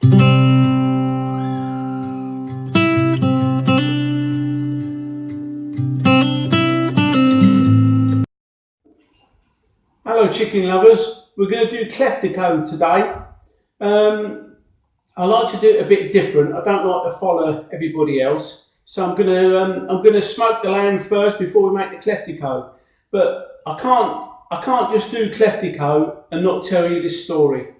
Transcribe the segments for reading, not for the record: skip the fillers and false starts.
Hello chicken lovers, we're going to do kleftiko today. I like to do it a bit different. I don't like to follow everybody else, so I'm going to smoke the lamb first before we make the kleftiko. But I can't just do kleftiko and not tell you this story.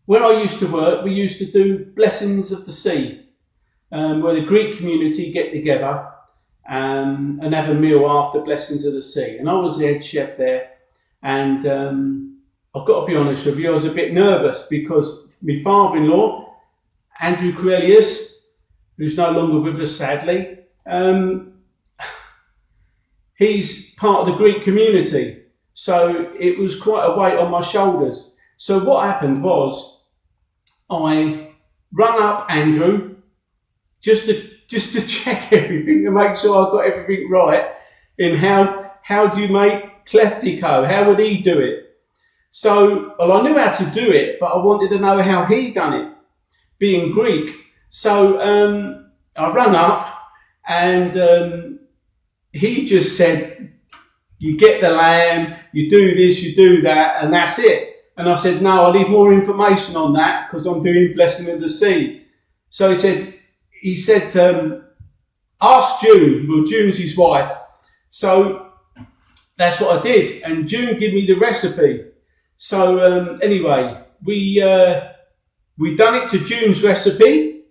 Where I used to work, we used to do blessings of the sea, where the Greek community get together and have a meal after Blessings of the Sea. And I was the head chef there, and I've got to be honest with you, I was a bit nervous because my father-in-law, Andrew Corellius, who's no longer with us sadly, he's part of the Greek community, so it was quite a weight on my shoulders. So what happened was, I rung up Andrew just to check everything, to make sure I got everything right in how do you make kleftiko, how would he do it? So, well, I knew how to do it, but I wanted to know how he done it, being Greek. So I rang up and he just said, you get the lamb, you do this, you do that, and that's it. And I said, no, I need more information on that because I'm doing Blessing of the Sea. So he said, ask June. Well, June's his wife. So that's what I did. And June gave me the recipe. So anyway, we done it to June's recipe,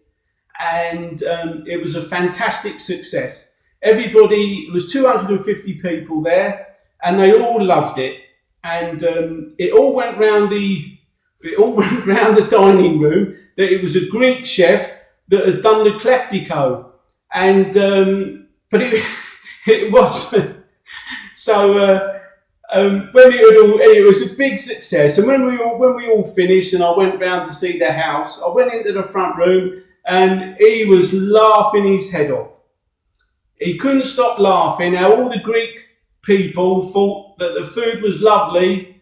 and it was a fantastic success. Everybody, it was 250 people there, and they all loved it. And it all went round the dining room that it was a Greek chef that had done the kleftiko, and but it wasn't. So when it was a big success, and when we all finished, and I went round to see the house, I went into the front room, and he was laughing his head off. He couldn't stop laughing. Now all the Greek people thought that the food was lovely,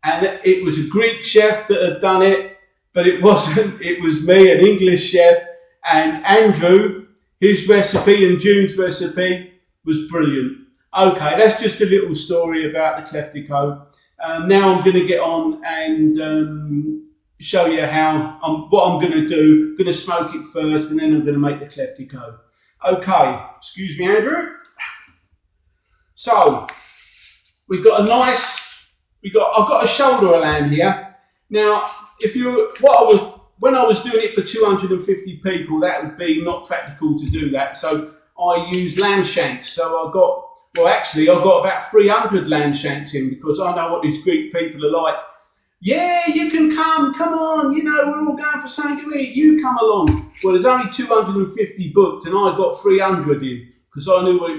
and it was a Greek chef that had done it, but it wasn't. It was me, an English chef. And Andrew, his recipe and June's recipe was brilliant. Okay, that's just a little story about the kleftiko. Now I'm going to get on and show you what I'm going to do. I'm going to smoke it first, and then I'm going to make the kleftiko. Okay, excuse me, Andrew. So we've got I've got a shoulder of lamb here. Now, when I was doing it for 250 people, that would be not practical to do that. So I used lamb shanks. So I got about 300 lamb shanks in, because I know what these Greek people are like. Yeah, you can come on, we're all going for something to eat, you come along. Well, there's only 250 booked, and I got 300 in, because I knew what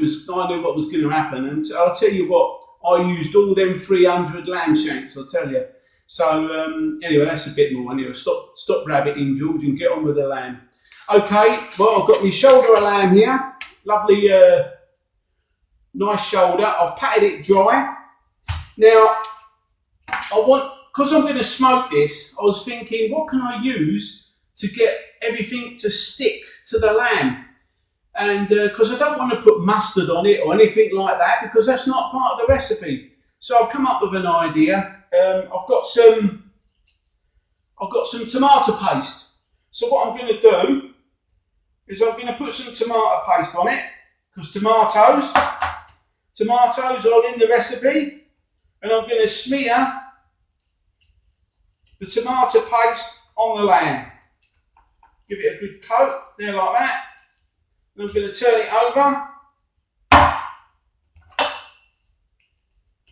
was going to happen. And I'll tell you what, I used all them 300 lamb shanks, I'll tell you. So anyway, that's a bit more. Anyway, stop rabbiting, George, and get on with the lamb. Okay, well, I've got my shoulder of lamb here. Lovely, nice shoulder. I've patted it dry. Now, because I'm going to smoke this, I was thinking, what can I use to get everything to stick to the lamb? And because I don't want to put mustard on it or anything like that, because that's not part of the recipe. So I've come up with an idea. I've got some tomato paste. So what I'm going to do is I'm going to put some tomato paste on it, because tomatoes are in the recipe, and I'm going to smear the tomato paste on the lamb. Give it a good coat, there like that. And I'm going to turn it over,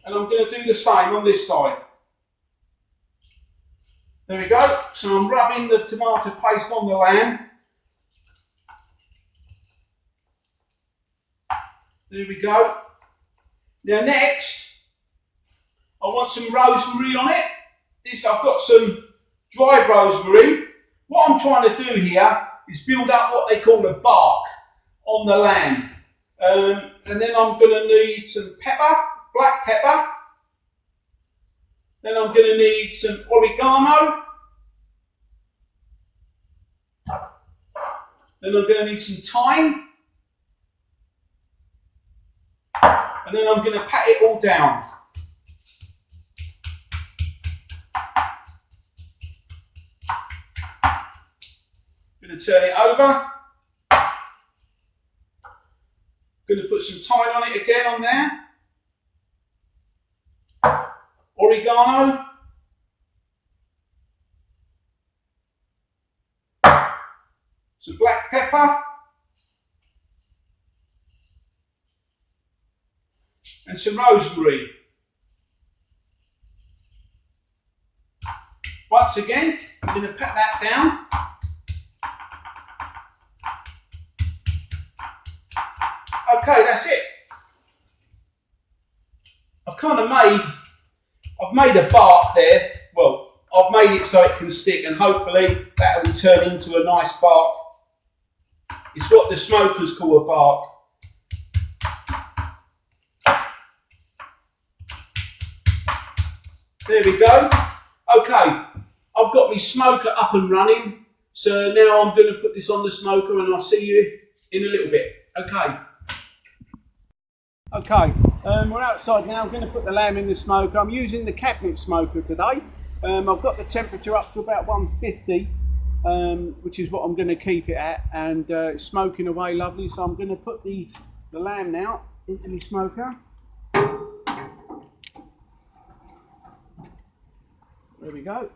and I'm going to do the same on this side. There we go. So I'm rubbing the tomato paste on the lamb. There we go. Now next, I want some rosemary on it. I've got some dried rosemary. What I'm trying to do here is build up what they call a bark on the lamb. And then I'm going to need some pepper, black pepper. Then I'm going to need some oregano. Then I'm going to need some thyme. And then I'm going to pat it all down. Going to turn it over. Going to put some thyme on it again on there. Oregano. Some black pepper. And some rosemary. Once again, I'm going to pat that down. Okay, that's it. I've made a bark there. Well, I've made it so it can stick, and hopefully that will turn into a nice bark. It's what the smokers call a bark. There we go. Okay, I've got my smoker up and running. So now I'm going to put this on the smoker and I'll see you in a little bit. Okay. Okay, we're outside now. I'm going to put the lamb in the smoker. I'm using the cabinet smoker today. I've got the temperature up to about 150, which is what I'm going to keep it at. And it's smoking away lovely. So I'm going to put the lamb now into my smoker. There we go.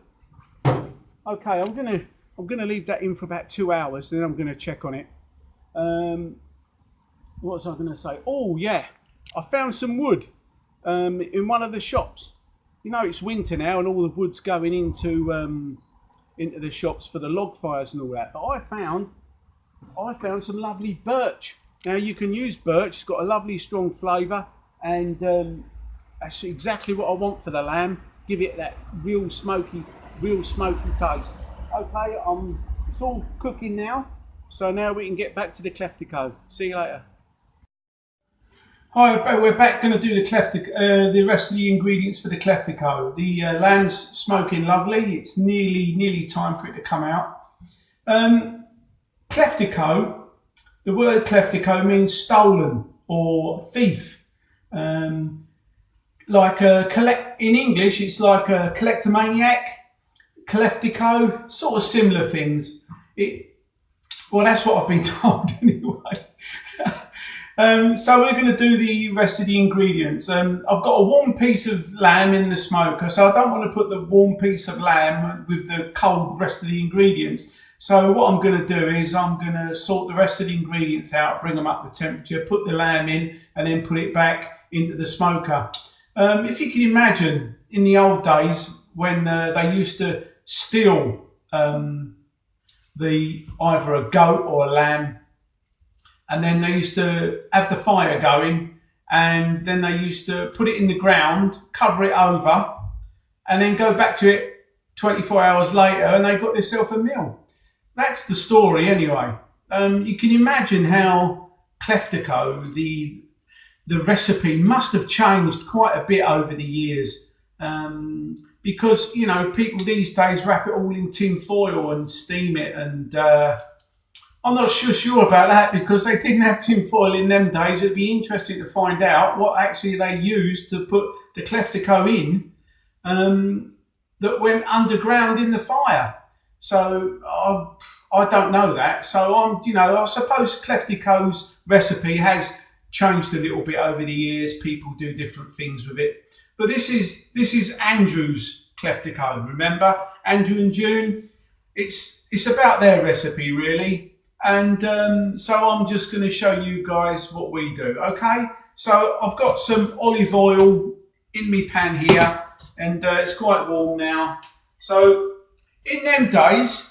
Okay, I'm gonna leave that in for about 2 hours. Then I'm gonna check on it. What was I gonna say? Oh yeah, I found some wood in one of the shops. You know, it's winter now, and all the wood's going into the shops for the log fires and all that. But I found some lovely birch. Now you can use birch. It's got a lovely strong flavour, and that's exactly what I want for the lamb. Give it that real smoky taste. Okay, it's all cooking now, so now we can get back to the kleftiko. See you later. Hi, we're back. Going to do the rest of the ingredients for the kleftiko. The lamb's smoking lovely. It's nearly time for it to come out. Kleftiko. The word kleftiko means stolen or thief. Like in English, it's like a kleptomaniac, kleftiko, sort of similar things. Well, that's what I've been told anyway. So we're going to do the rest of the ingredients. I've got a warm piece of lamb in the smoker, so I don't want to put the warm piece of lamb with the cold rest of the ingredients. So what I'm going to do is I'm going to sort the rest of the ingredients out, bring them up to temperature, put the lamb in, and then put it back into the smoker. If you can imagine, in the old days when they used to steal either a goat or a lamb, and then they used to have the fire going, and then they used to put it in the ground, cover it over, and then go back to it 24 hours later, and they got themselves a meal. That's the story anyway. You can imagine how kleftiko, the recipe must have changed quite a bit over the years, because, you know, people these days wrap it all in tin foil and steam it, and I'm not sure about that, because they didn't have tin foil in them days. It'd be interesting to find out what actually they used to put the kleftiko in that went underground in the fire. So I don't know that. So I suppose kleftiko's recipe has changed a little bit over the years. People do different things with it, but this is Andrew's kleftiko. Remember, Andrew and June. It's about their recipe really, and so I'm just going to show you guys what we do. Okay, so I've got some olive oil in my pan here, and it's quite warm now. So in them days,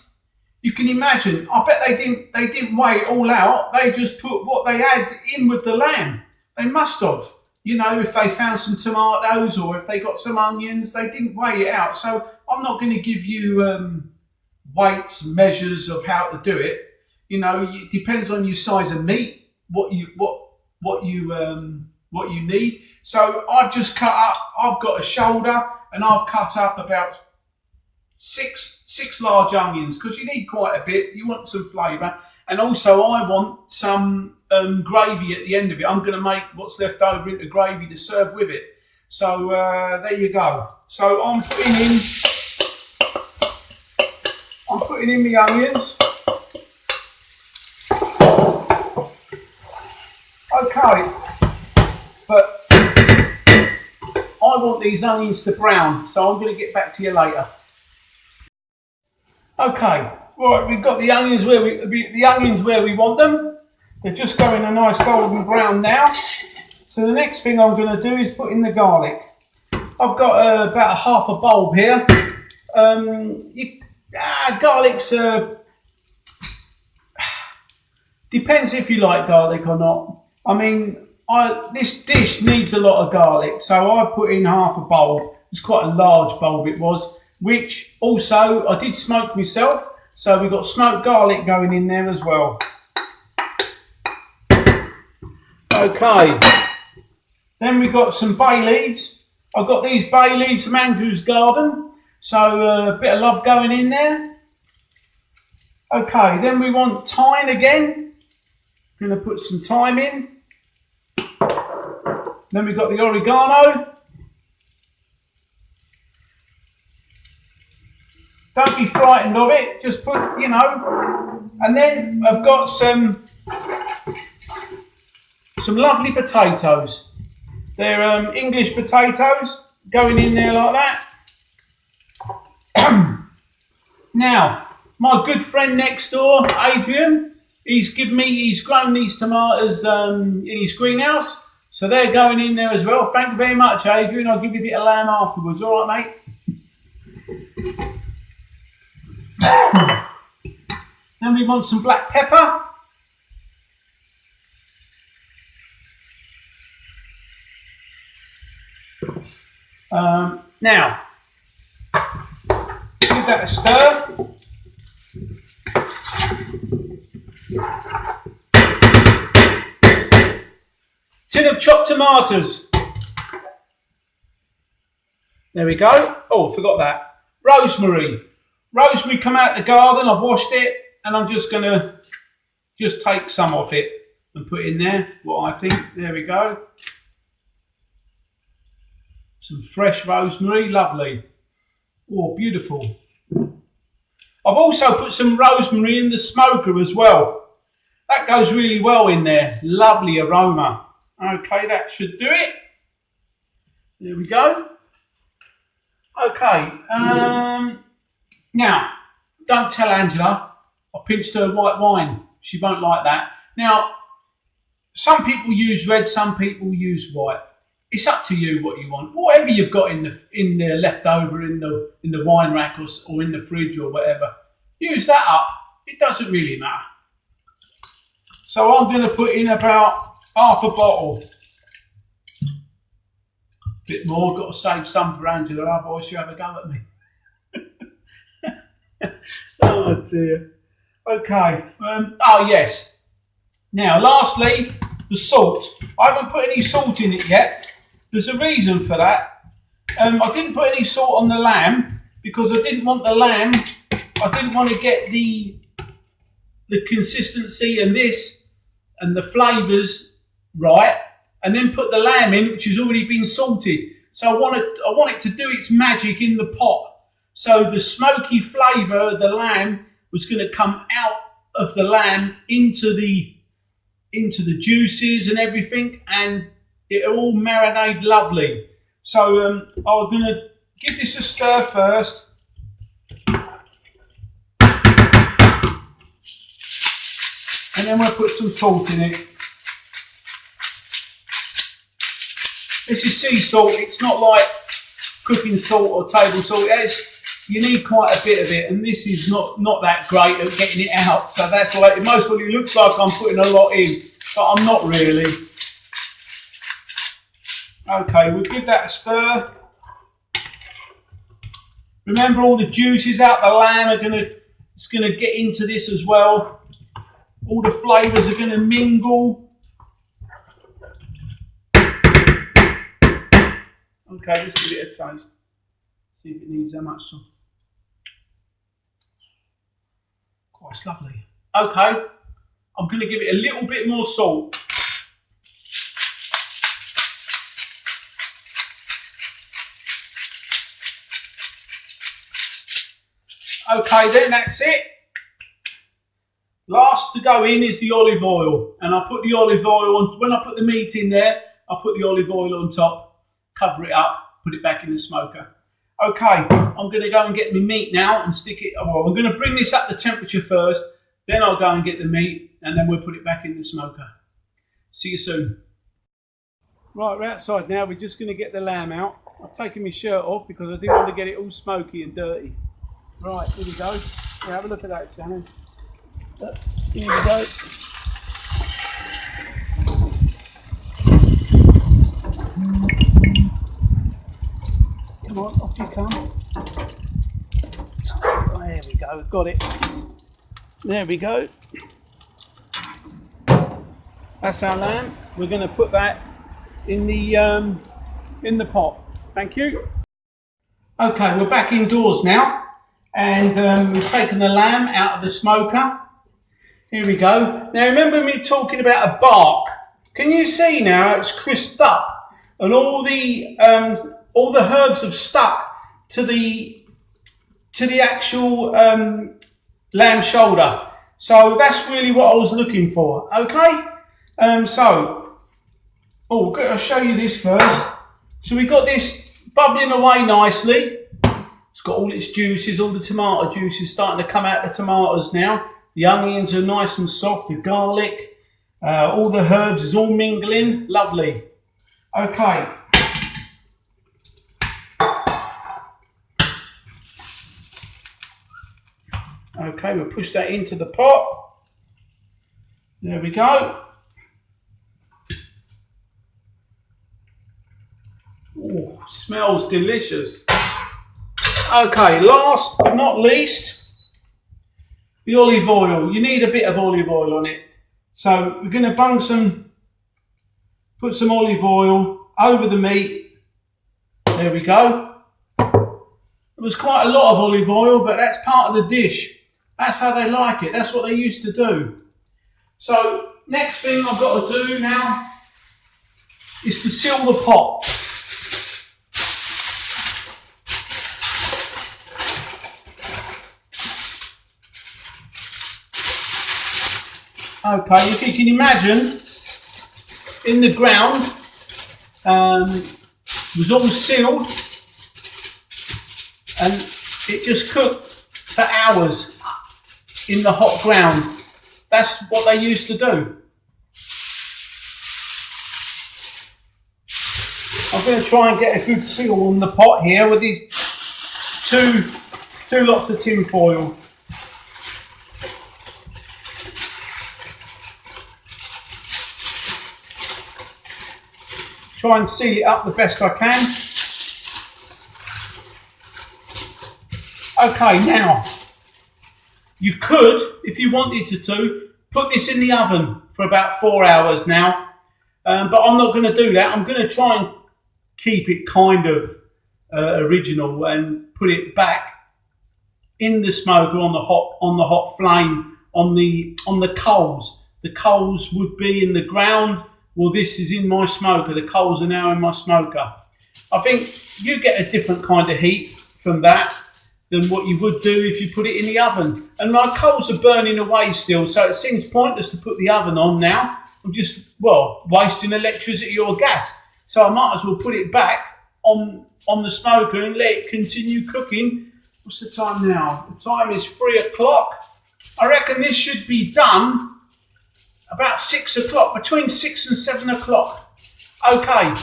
you can imagine, I bet they didn't weigh it all out. They just put what they had in with the lamb. They must have. You know, if they found some tomatoes or if they got some onions, they didn't weigh it out. So I'm not going to give you weights, measures of how to do it. You know, it depends on your size of meat, what you need. So I've just cut up. I've got a shoulder, and I've cut up about six large onions, because you need quite a bit. You want some flavour, And also I want some gravy at the end of it. I'm going to make what's left over into gravy to serve with it. So there you go. So I'm putting in my onions. Okay, but I want these onions to brown, so I'm going to get back to you later. Okay, right, we've got the onions where we want them. They're just going a nice golden brown now. So the next thing I'm going to do is put in the garlic. I've got about half a bulb here. Garlic's depends if you like garlic or not. I mean, this dish needs a lot of garlic, so I put in half a bulb. It's quite a large bulb it was, which also I did smoke myself, so we've got smoked garlic going in there as well. Okay, then we've got some bay leaves. I've got these bay leaves from Andrew's garden, so a bit of love going in there. Okay, then we want thyme again. I'm going to put some thyme in. Then we've got the oregano. Don't be frightened of it, just put, you know. And then I've got some lovely potatoes. They're English potatoes going in there like that. Now, my good friend next door, Adrian, he's grown these tomatoes in his greenhouse. So they're going in there as well. Thank you very much, Adrian. I'll give you a bit of lamb afterwards. All right, mate? Then we want some black pepper. Now, give that a stir. Tin of chopped tomatoes. There we go. Oh, forgot that. Rosemary. Rosemary come out the garden. I've washed it, and I'm just going to take some of it and put in there. What I think. There we go. Some fresh rosemary. Lovely. Oh, beautiful. I've also put some rosemary in the smoker as well. That goes really well in there. Lovely aroma. Okay, that should do it. There we go. Okay, now, don't tell Angela I pinched her white wine. She won't like that. Now, some people use red, some people use white. It's up to you what you want. Whatever you've got in the leftover in the wine rack or in the fridge or whatever, use that up. It doesn't really matter. So I'm going to put in about half a bottle. Bit more, got to save some for Angela, otherwise she'll have a go at me. Oh dear. Okay. Oh yes. Now, lastly, the salt. I haven't put any salt in it yet. There's a reason for that. I didn't put any salt on the lamb because I didn't want the lamb. I didn't want to get the consistency and the flavours right, and then put the lamb in, which has already been salted. So I want it to do its magic in the pot. So the smoky flavour of the lamb was going to come out of the lamb into the juices and everything, and it all marinated lovely. So I'm going to give this a stir first. And then we'll put some salt in it. This is sea salt. It's not like cooking salt or table salt. You need quite a bit of it, and this is not that great at getting it out. So that's why it mostly looks like I'm putting a lot in, but I'm not really. Okay, we'll give that a stir. Remember, all the juices out the lamb it's gonna get into this as well. All the flavours are going to mingle. Okay, let's give it a taste. See if it needs that much salt. Quite lovely. Okay, I'm going to give it a little bit more salt. Okay then, that's it. Last to go in is the olive oil, and I put the olive oil on. When I put the meat in there, I put the olive oil on top, cover it up, put it back in the smoker. Okay, I'm going to go and get my meat now and stick it. Well, I'm going to bring this up to temperature first, then I'll go and get the meat, and then we'll put it back in the smoker. See you soon. Right, we're outside now. We're just going to get the lamb out. I've taken my shirt off because I didn't want to get it all smoky and dirty. Right, here we go. Yeah, have a look at that, Shannon. Here we go. Come on, off you come. Oh, there we go, got it. There we go. That's our lamb. We're going to put that in the pot. Thank you. Okay, we're back indoors now, and we've taken the lamb out of the smoker. Here we go. Now remember me talking about a bark? Can you see now it's crisped up, and all the herbs have stuck to the actual lamb shoulder. So that's really what I was looking for. Okay. I'll show you this first. So we got this bubbling away nicely. It's got all its juices, all the tomato juices starting to come out of the tomatoes now. The onions are nice and soft, the garlic, all the herbs is all mingling. Lovely. Okay. Okay, we'll push that into the pot. There we go. Oh, smells delicious. Okay, last but not least, the olive oil. You need a bit of olive oil on it. So we're going to put some olive oil over the meat. There we go. It was quite a lot of olive oil, but that's part of the dish. That's how they like it. That's what they used to do. So next thing I've got to do now is to seal the pot. Okay, if you can imagine, in the ground, it was all sealed, and it just cooked for hours in the hot ground. That's what they used to do. I'm going to try and get a good seal on the pot here with these two lots of tin foil. Try and seal it up the best I can. Okay, now, you could, if you wanted to, put this in the oven for about 4 hours now. But I'm not going to do that. I'm going to try and keep it kind of original and put it back in the smoker on the hot flame, on the coals. The coals would be in the ground. Well, this is in my smoker. The coals are now in my smoker. I think you get a different kind of heat from that than what you would do if you put it in the oven. And my coals are burning away still, so it seems pointless to put the oven on now. I'm just, wasting electricity or gas. So I might as well put it back on the smoker and let it continue cooking. What's the time now? The time is 3 o'clock. I reckon this should be done about 6 o'clock, between 6 and 7 o'clock. Okay,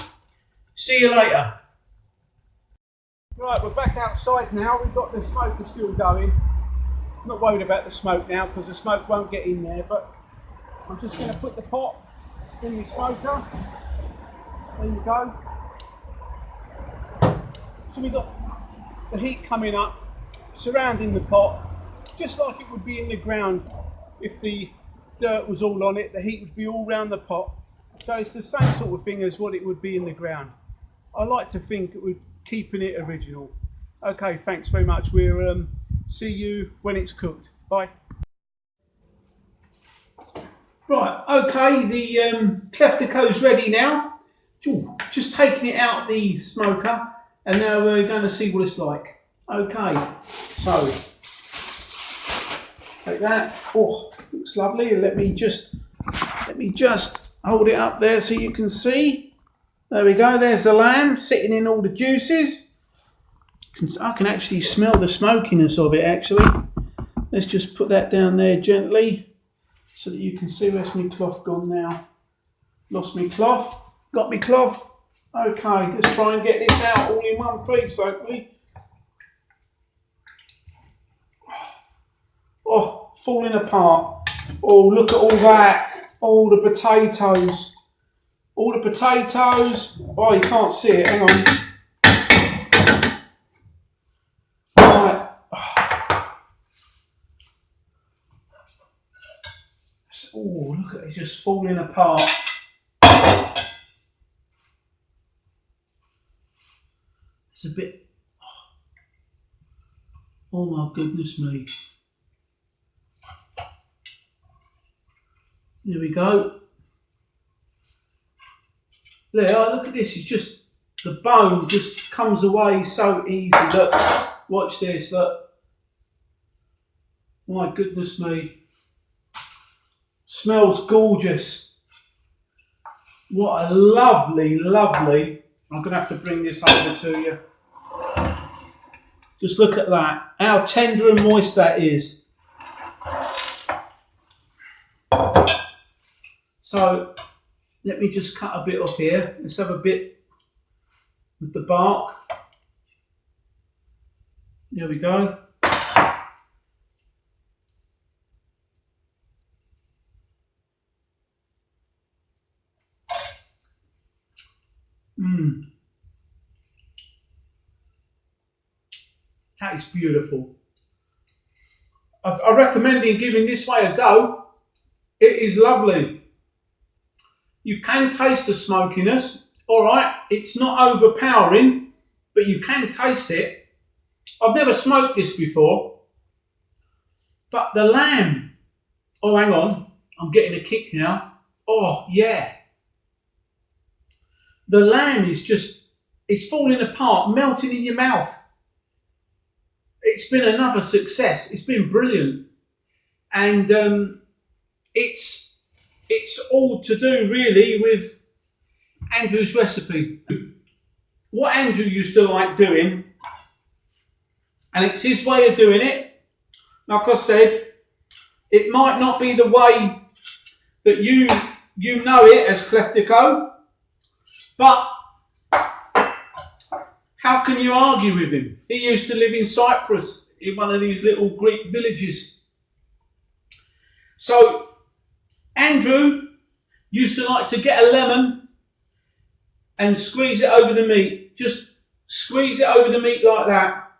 see you later. Right, we're back outside now. We've got the smoker still going. I'm not worried about the smoke now because the smoke won't get in there, but I'm just going to put the pot in the smoker. There you go. So we've got the heat coming up, surrounding the pot, just like it would be in the ground. If the dirt was all on it, the heat would be all round the pot. So it's the same sort of thing as what it would be in the ground. I like to think it would keeping it original. Okay, thanks very much. We'll see you when it's cooked. Bye. Right, okay, the kleftiko's ready now. Just taking it out the smoker, and now we're going to see what it's like. Okay, so like that. Oh, looks lovely. Let me just hold it up there so you can see. There we go. There's the lamb sitting in all the juices. I can actually smell the smokiness of it. Actually, let's just put that down there gently, so that you can see. Where's my cloth gone now? Lost my cloth. Got my cloth. Okay, let's try and get this out all in one piece, hopefully. Oh, falling apart. Oh, look at all that. All the potatoes. All the potatoes. Oh, you can't see it. Hang on. Right. Oh, look at it. It's just falling apart. It's a bit. Oh my goodness me. There we go. There, look at this. It's just, the bone just comes away so easy. Look, watch this, look. My goodness me. Smells gorgeous. What a lovely, lovely. I'm going to have to bring this over to you. Just look at that. How tender and moist that is. So, let me just cut a bit off here. Let's have a bit with the bark. There we go. That is beautiful. I recommend giving this way a go. It is lovely. You can taste the smokiness. All right, it's not overpowering, but you can taste it. I've never smoked this before, but the lamb. Oh, hang on. I'm getting a kick now. Oh, yeah. The lamb is just, it's falling apart, melting in your mouth. It's been another success. It's been brilliant. And it's all to do really with Andrew's recipe. What Andrew used to like doing, and it's his way of doing it, like I said, it might not be the way that you know it as kleftiko, but how can you argue with him? He used to live in Cyprus, in one of these little Greek villages. So Andrew used to like to get a lemon and squeeze it over the meat. Just squeeze it over the meat like that.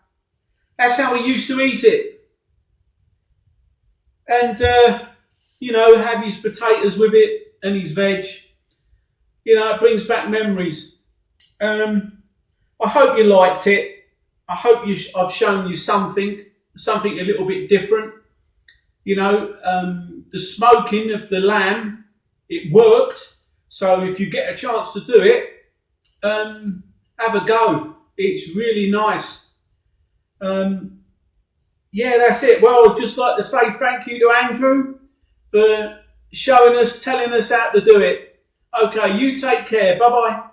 That's how he used to eat it. And, you know, have his potatoes with it and his veg. You know, it brings back memories. I hope you liked it. I hope I've shown you something a little bit different. You know, the smoking of the lamb, it worked. So if you get a chance to do it, have a go. It's really nice. Yeah, that's it. Well, I'd just like to say thank you to Andrew for showing us, telling us how to do it. Okay, you take care. Bye-bye.